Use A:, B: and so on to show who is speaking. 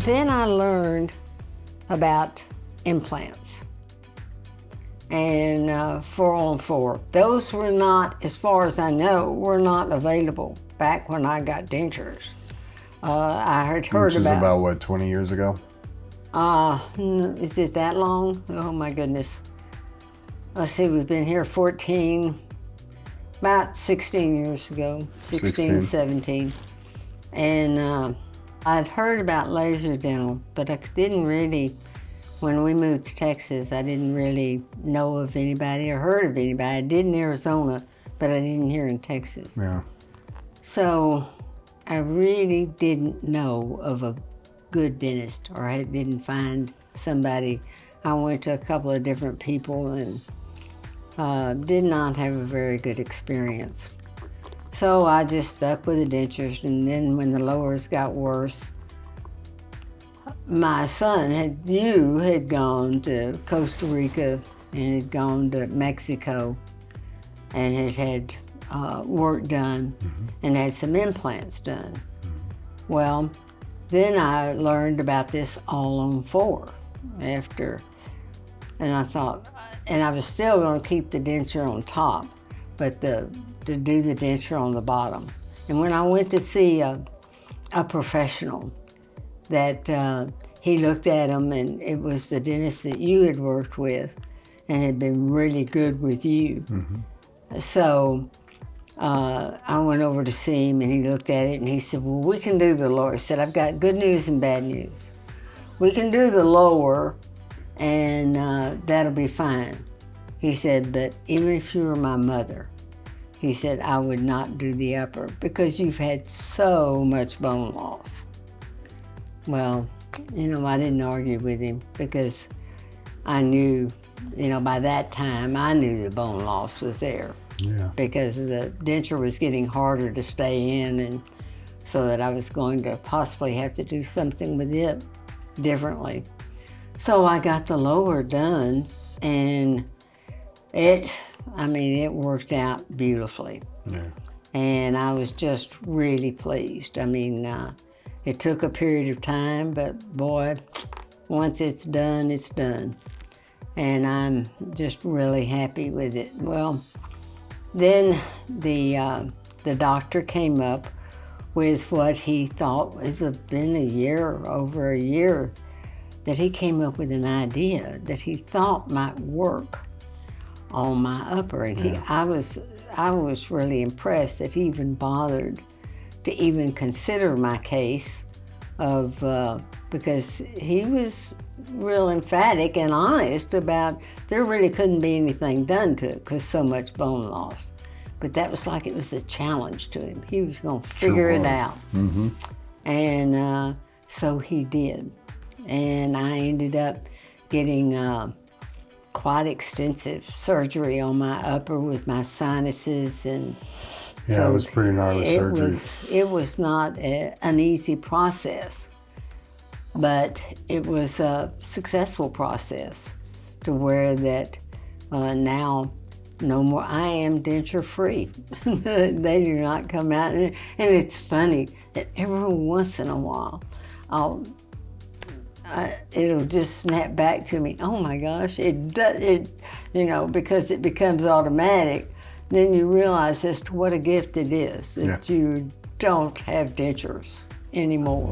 A: then I learned about implants and 4-on-4. Those were not, as far as I know, were not available back when I got dentures. I had heard
B: Which is about, what, 20 years ago?
A: Is it that long? Oh my goodness. Let's see, we've been here about 16 years ago, 16. 17. And I'd heard about laser dental, but I didn't really, when we moved to Texas, I didn't really know of anybody or heard of anybody. I did in Arizona, but I didn't hear in Texas.
B: Yeah.
A: So I really didn't know of a good dentist, or I didn't find somebody. I went to a couple of different people and did not have a very good experience. So I just stuck with the dentures, and then when the lowers got worse, my son had gone to Costa Rica and had gone to Mexico and had work done and had some implants done. Well, then I learned about this All-On-4 after, and I thought, and I was still going to keep the denture on top, but to do the denture on the bottom. And when I went to see a professional, that he looked at them, and it was the dentist that you had worked with and had been really good with you. So I went over to see him, and he looked at it, and he said, well, we can do the lower. He said, I've got good news and bad news. We can do the lower, and that'll be fine. He said, but even if you were my mother, he said, I would not do the upper because you've had so much bone loss. Well, you know, I didn't argue with him because I knew, you know, by that time, I knew the bone loss was there.
B: Yeah.
A: Because the denture was getting harder to stay in, and so that I was going to possibly have to do something with it differently. So I got the lower done, and it worked out beautifully.
B: Yeah.
A: And I was just really pleased. I mean, it took a period of time, but boy, once it's done, it's done. And I'm just really happy with it. Well, then the doctor came up with what he thought has been over a year, that he came up with an idea that he thought might work on my upper. And I was really impressed that he even bothered to even consider my case of, because he was real emphatic and honest about there really couldn't be anything done to it because so much bone loss. But that was like it was a challenge to him. He was going to figure it out. And so he did. And I ended up getting quite extensive surgery on my upper with my sinuses, and
B: yeah, so it was pretty gnarly surgery.
A: It was not an easy process, but it was a successful process to where that now no more, I am denture free. They do not come out, and it's funny that every once in a while it'll just snap back to me. Oh my gosh, it does, you know, because it becomes automatic. Then you realize as to what a gift it is that you don't have dentures anymore.